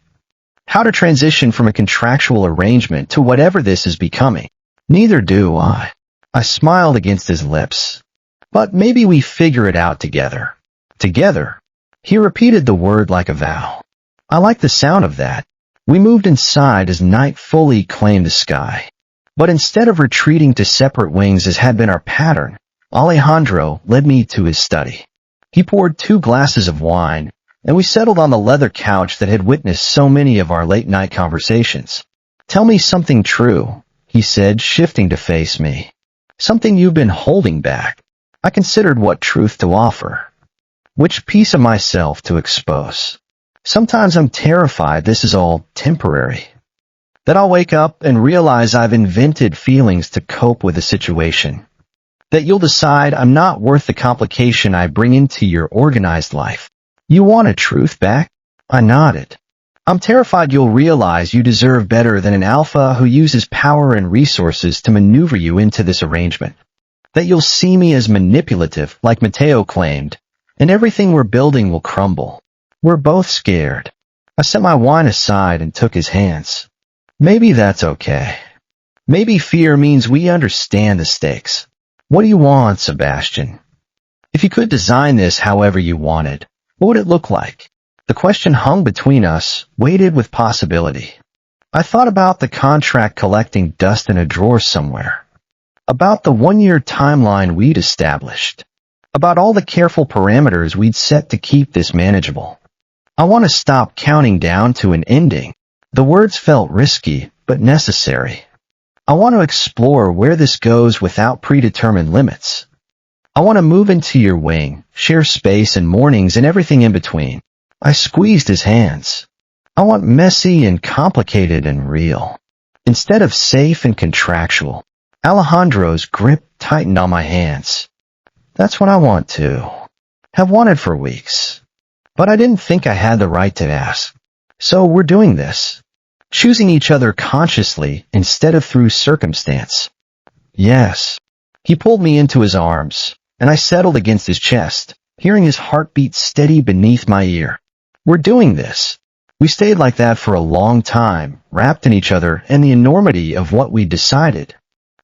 "How to transition from a contractual arrangement to whatever this is becoming. Neither do I." I smiled against his lips. "But maybe we figure it out together." Together. He repeated the word like a vow. I liked the sound of that. We moved inside as night fully claimed the sky. But instead of retreating to separate wings as had been our pattern, Alejandro led me to his study. He poured 2 glasses of wine, and we settled on the leather couch that had witnessed so many of our late-night conversations. Tell me something true, he said, shifting to face me. Something you've been holding back. I considered what truth to offer. Which piece of myself to expose. Sometimes I'm terrified this is all temporary. That I'll wake up and realize I've invented feelings to cope with the situation. That you'll decide I'm not worth the complication I bring into your organized life. You want a truth back? I nodded. I'm terrified you'll realize you deserve better than an alpha who uses power and resources to maneuver you into this arrangement. That you'll see me as manipulative, like Mateo claimed, and everything we're building will crumble. We're both scared. I set my wine aside and took his hands. Maybe that's okay. Maybe fear means we understand the stakes. What do you want, Sebastian? If you could design this however you wanted, what would it look like? The question hung between us, weighted with possibility. I thought about the contract collecting dust in a drawer somewhere. About the 1-year timeline we'd established. About all the careful parameters we'd set to keep this manageable. I want to stop counting down to an ending. The words felt risky, but necessary. I want to explore where this goes without predetermined limits. I want to move into your wing, share space and mornings and everything in between. I squeezed his hands. I want messy and complicated and real. Instead of safe and contractual. Alejandro's grip tightened on my hands. That's what I want to. Have wanted for weeks. But I didn't think I had the right to ask. So we're doing this. Choosing each other consciously instead of through circumstance. Yes. He pulled me into his arms, and I settled against his chest, hearing his heartbeat steady beneath my ear. We're doing this. We stayed like that for a long time, wrapped in each other and the enormity of what we'd decided.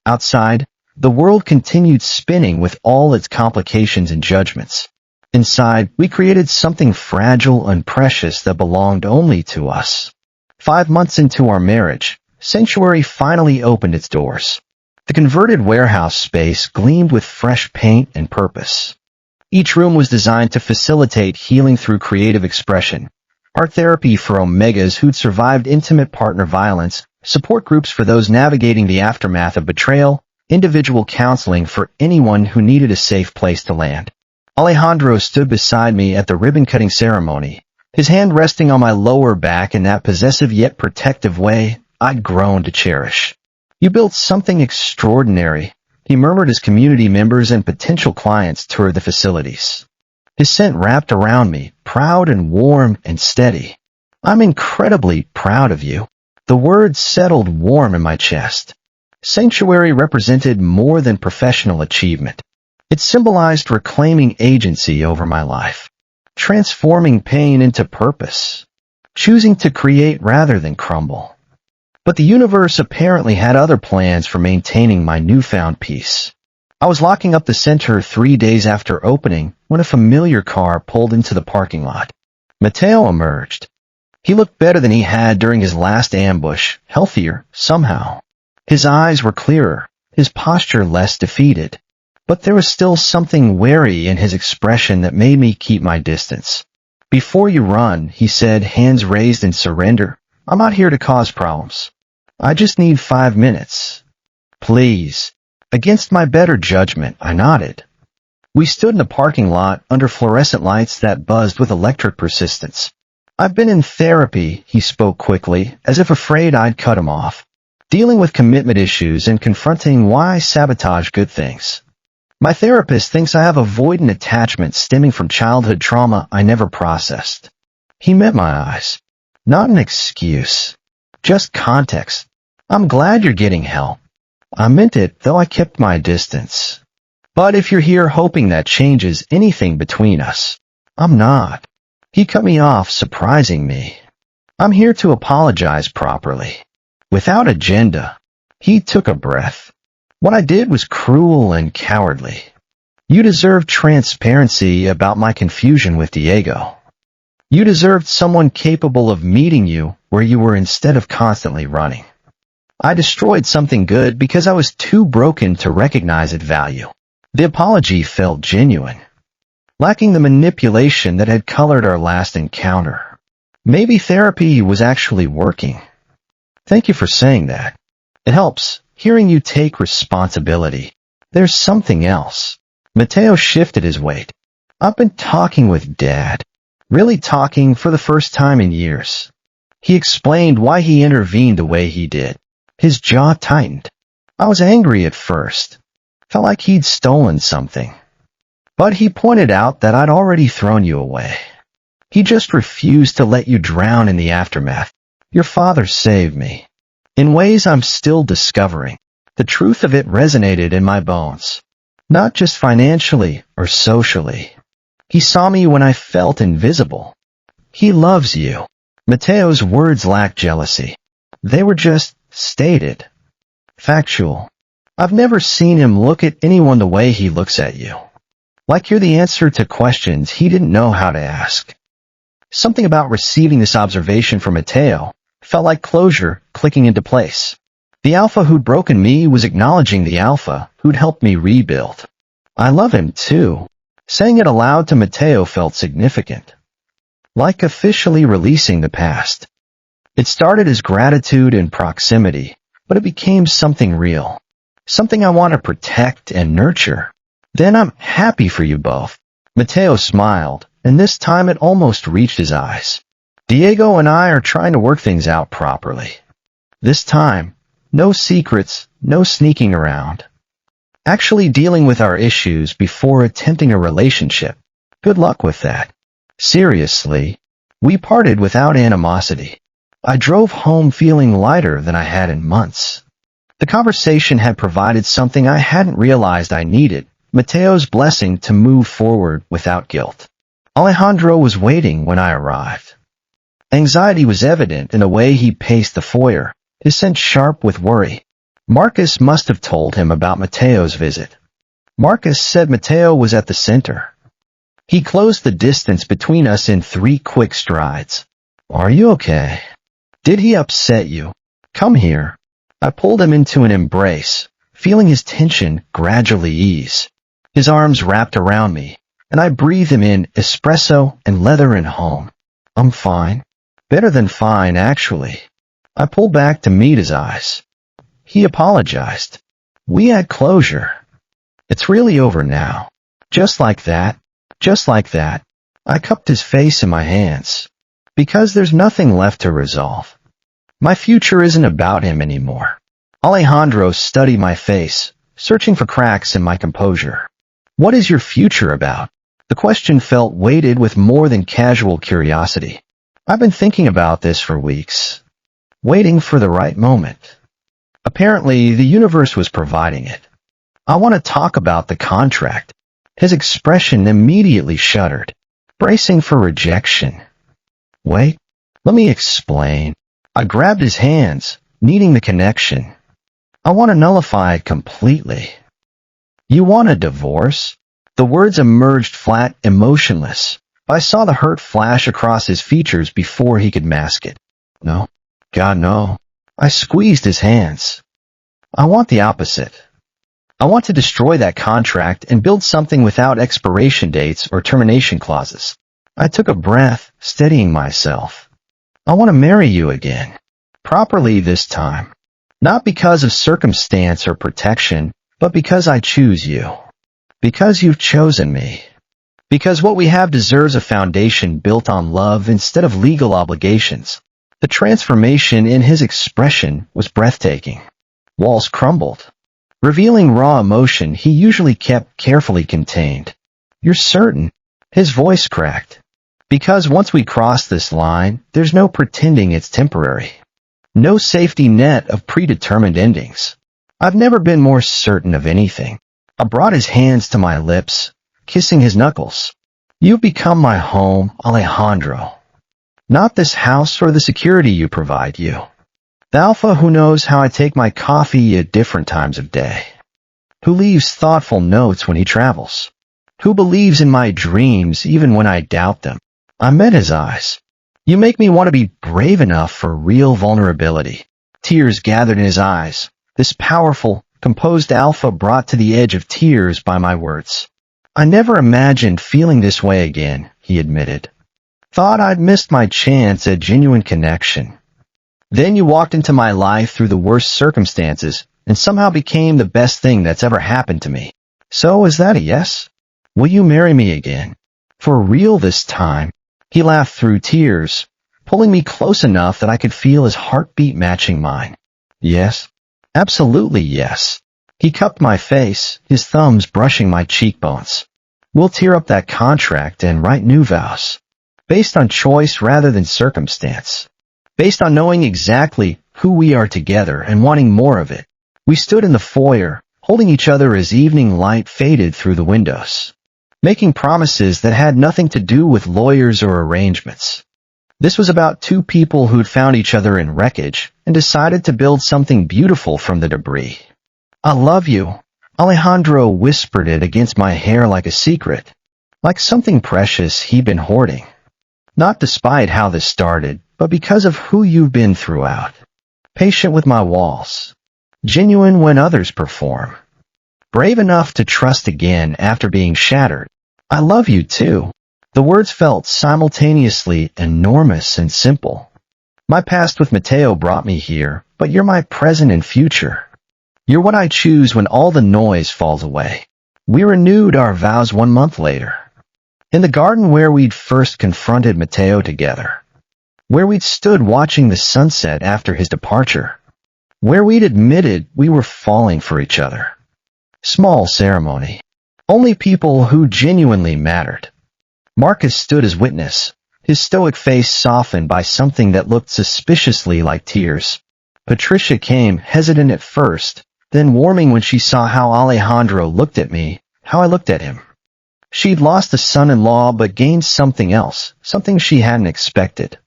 Outside, the world continued spinning with all its complications and judgments. Inside, we created something fragile and precious that belonged only to us. 5 months into our marriage, Sanctuary finally opened its doors. The converted warehouse space gleamed with fresh paint and purpose. Each room was designed to facilitate healing through creative expression, art therapy for omegas who'd survived intimate partner violence, support groups for those navigating the aftermath of betrayal, individual counseling for anyone who needed a safe place to land. Alejandro stood beside me at the ribbon-cutting ceremony, his hand resting on my lower back in that possessive yet protective way I'd grown to cherish. You built something extraordinary, he murmured as community members and potential clients toured the facilities. His scent wrapped around me, proud and warm and steady. I'm incredibly proud of you. The words settled warm in my chest. Sanctuary represented more than professional achievement. It symbolized reclaiming agency over my life. Transforming pain into purpose, choosing to create rather than crumble. But the universe apparently had other plans for maintaining my newfound peace. I was locking up the center 3 days after opening when a familiar car pulled into the parking lot. Mateo emerged. He looked better than he had during his last ambush, healthier, somehow. His eyes were clearer, his posture less defeated. But there was still something wary in his expression that made me keep my distance. Before you run, he said, hands raised in surrender, I'm not here to cause problems. I just need 5 minutes. Please. Against my better judgment, I nodded. We stood in the parking lot under fluorescent lights that buzzed with electric persistence. I've been in therapy, he spoke quickly, as if afraid I'd cut him off. Dealing with commitment issues and confronting why I sabotage good things. My therapist thinks I have avoidant attachment stemming from childhood trauma I never processed. He met my eyes. Not an excuse. Just context. I'm glad you're getting help. I meant it, though I kept my distance. But if you're here hoping that changes anything between us, I'm not. He cut me off, surprising me. I'm here to apologize properly. Without agenda. He took a breath. What I did was cruel and cowardly. You deserved transparency about my confusion with Diego. You deserved someone capable of meeting you where you were instead of constantly running. I destroyed something good because I was too broken to recognize its value. The apology felt genuine, lacking the manipulation that had colored our last encounter. Maybe therapy was actually working. Thank you for saying that. It helps, hearing you take responsibility. There's something else. Mateo shifted his weight. I've been talking with Dad. Really talking for the first time in years. He explained why he intervened the way he did. His jaw tightened. I was angry at first. Felt like he'd stolen something. But he pointed out that I'd already thrown you away. He just refused to let you drown in the aftermath. Your father saved me. In ways I'm still discovering. The truth of it resonated in my bones. Not just financially or socially. He saw me when I felt invisible. He loves you. Mateo's words lacked jealousy. They were just stated. Factual. I've never seen him look at anyone the way he looks at you. Like you're the answer to questions he didn't know how to ask. Something about receiving this observation from Mateo felt like closure clicking into place. The alpha who'd broken me was acknowledging the alpha who'd helped me rebuild. I love him too. Saying it aloud to Mateo felt significant. Like officially releasing the past. It started as gratitude and proximity, but it became something real. Something I want to protect and nurture. Then I'm happy for you both. Mateo smiled, and this time it almost reached his eyes. Diego and I are trying to work things out properly. This time, no secrets, no sneaking around. Actually dealing with our issues before attempting a relationship. Good luck with that. Seriously, we parted without animosity. I drove home feeling lighter than I had in months. The conversation had provided something I hadn't realized I needed, Mateo's blessing to move forward without guilt. Alejandro was waiting when I arrived. Anxiety was evident in the way he paced the foyer, his sense sharp with worry. Marcus must have told him about Mateo's visit. Marcus said Mateo was at the center. He closed the distance between us in 3 quick strides. Are you okay? Did he upset you? Come here. I pulled him into an embrace, feeling his tension gradually ease. His arms wrapped around me, and I breathed him in espresso and leather and home. I'm fine. Better than fine, actually. I pulled back to meet his eyes. He apologized. We had closure. It's really over now. Just like that. Just like that. I cupped his face in my hands. Because there's nothing left to resolve. My future isn't about him anymore. Alejandro studied my face, searching for cracks in my composure. What is your future about? The question felt weighted with more than casual curiosity. I've been thinking about this for weeks. Waiting for the right moment. Apparently, the universe was providing it. I want to talk about the contract. His expression immediately shuddered, bracing for rejection. Wait, let me explain. I grabbed his hands, needing the connection. I want to nullify it completely. You want a divorce? The words emerged flat, emotionless. I saw the hurt flash across his features before he could mask it. No. God, no. I squeezed his hands. I want the opposite. I want to destroy that contract and build something without expiration dates or termination clauses. I took a breath, steadying myself. I want to marry you again. Properly this time. Not because of circumstance or protection, but because I choose you. Because you've chosen me. Because what we have deserves a foundation built on love instead of legal obligations. The transformation in his expression was breathtaking. Walls crumbled, revealing raw emotion he usually kept carefully contained. You're certain? His voice cracked. Because once we cross this line, there's no pretending it's temporary. No safety net of predetermined endings. I've never been more certain of anything. I brought his hands to my lips, kissing his knuckles. You've become my home, Alejandro. Not this house or the security you provide you. The alpha who knows how I take my coffee at different times of day. Who leaves thoughtful notes when he travels. who believes in my dreams even when I doubt them. I met his eyes. You make me want to be brave enough for real vulnerability. Tears gathered in his eyes. This powerful, composed alpha brought to the edge of tears by my words. I never imagined feeling this way again, he admitted. Thought I'd missed my chance at genuine connection. Then you walked into my life through the worst circumstances and somehow became the best thing that's ever happened to me. So is that a yes? Will you marry me again? For real this time? He laughed through tears, pulling me close enough that I could feel his heartbeat matching mine. Yes. Absolutely yes. He cupped my face, his thumbs brushing my cheekbones. We'll tear up that contract and write new vows. Based on choice rather than circumstance. Based on knowing exactly who we are together and wanting more of it. We stood in the foyer, holding each other as evening light faded through the windows. Making promises that had nothing to do with lawyers or arrangements. This was about two people who'd found each other in wreckage and decided to build something beautiful from the debris. I love you. Alejandro whispered it against my hair like a secret, like something precious he'd been hoarding. Not despite how this started, but because of who you've been throughout. Patient with my walls. Genuine when others perform. Brave enough to trust again after being shattered. I love you too. The words felt simultaneously enormous and simple. My past with Mateo brought me here, but you're my present and future. You're what I choose when all the noise falls away. We renewed our vows 1 month later. In the garden where we'd first confronted Mateo together. Where we'd stood watching the sunset after his departure. Where we'd admitted we were falling for each other. Small ceremony. Only people who genuinely mattered. Marcus stood as witness, his stoic face softened by something that looked suspiciously like tears. Patricia came, hesitant at first, then warming when she saw how Alejandro looked at me, how I looked at him. She'd lost a son-in-law but gained something else, something she hadn't expected.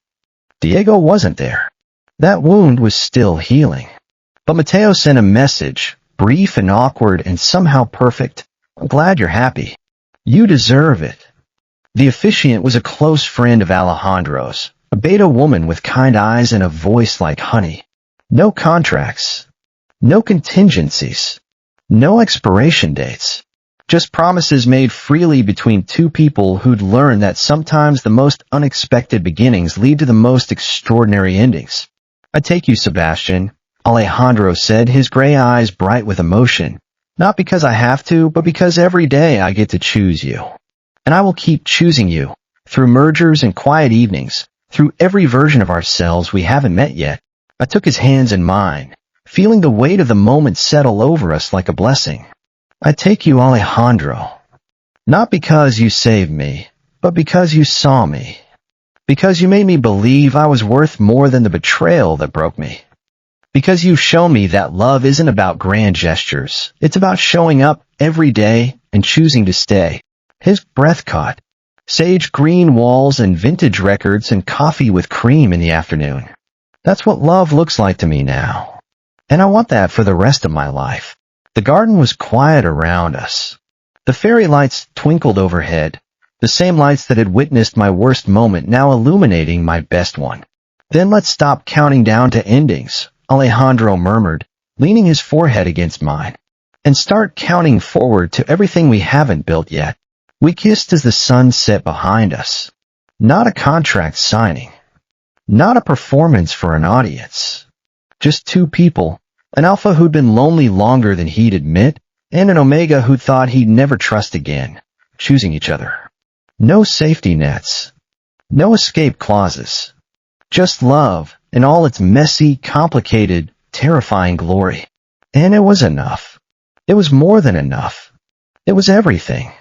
Diego wasn't there. That wound was still healing. But Mateo sent a message, brief and awkward and somehow perfect. I'm glad you're happy. You deserve it. The officiant was a close friend of Alejandro's, a beta woman with kind eyes and a voice like honey. No contracts. No contingencies. No expiration dates. Just promises made freely between two people who'd learned that sometimes the most unexpected beginnings lead to the most extraordinary endings. I take you, Sebastian, Alejandro said, his gray eyes bright with emotion. Not because I have to, but because every day I get to choose you. And I will keep choosing you, through mergers and quiet evenings, through every version of ourselves we haven't met yet. I took his hands in mine, feeling the weight of the moment settle over us like a blessing. I take you, Alejandro. Not because you saved me, but because you saw me. Because you made me believe I was worth more than the betrayal that broke me. Because you've shown me that love isn't about grand gestures. It's about showing up every day and choosing to stay. His breath caught. Sage green walls and vintage records and coffee with cream in the afternoon. That's what love looks like to me now. And I want that for the rest of my life. The garden was quiet around us. The fairy lights twinkled overhead, the same lights that had witnessed my worst moment now illuminating my best one. Then let's stop counting down to endings, Alejandro murmured, leaning his forehead against mine, and start counting forward to everything we haven't built yet. We kissed as the sun set behind us. Not a contract signing. Not a performance for an audience. Just two people. An alpha who'd been lonely longer than he'd admit, and an omega who thought he'd never trust again, choosing each other. No safety nets. No escape clauses. Just love, in all its messy, complicated, terrifying glory. And it was enough. It was more than enough. It was everything.